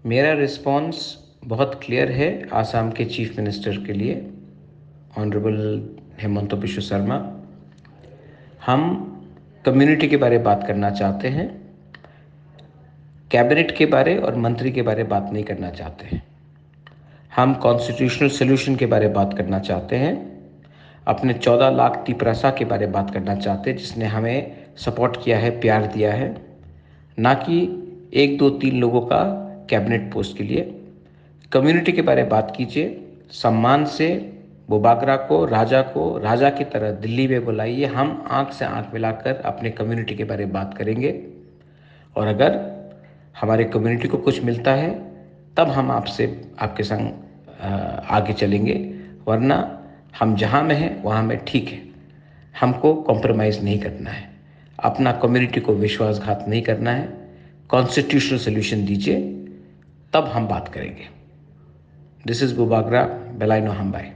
मेरा रिस्पॉन्स बहुत क्लियर है आसाम के चीफ मिनिस्टर के लिए, ऑनरेबल हेमंत बिश्व शर्मा। हम कम्युनिटी के बारे में बात करना चाहते हैं, कैबिनेट के बारे और मंत्री के बारे में बात नहीं करना चाहते हैं। हम कॉन्स्टिट्यूशनल सोल्यूशन के बारे में बात करना चाहते हैं, अपने 14 लाख तिपरासा के बारे में बात करना चाहते हैं जिसने हमें सपोर्ट किया है, प्यार दिया है, ना कि 1 2 3 लोगों का कैबिनेट पोस्ट के लिए। कम्युनिटी के बारे में बात कीजिए, सम्मान से बुबागरा को राजा की तरह दिल्ली में बुलाइए। हम आंख से आंख मिलाकर अपने कम्युनिटी के बारे में बात करेंगे और अगर हमारे कम्युनिटी को कुछ मिलता है तब हम आपके संग आगे चलेंगे, वरना हम जहाँ में हैं वहाँ में ठीक है। हमको कॉम्प्रोमाइज़ नहीं करना है, अपना कम्युनिटी को विश्वासघात नहीं करना है। कॉन्स्टिट्यूशनल सोल्यूशन दीजिए, तब हम बात करेंगे। दिस इज़ बुबागरा, बेलाइनो हमबाई।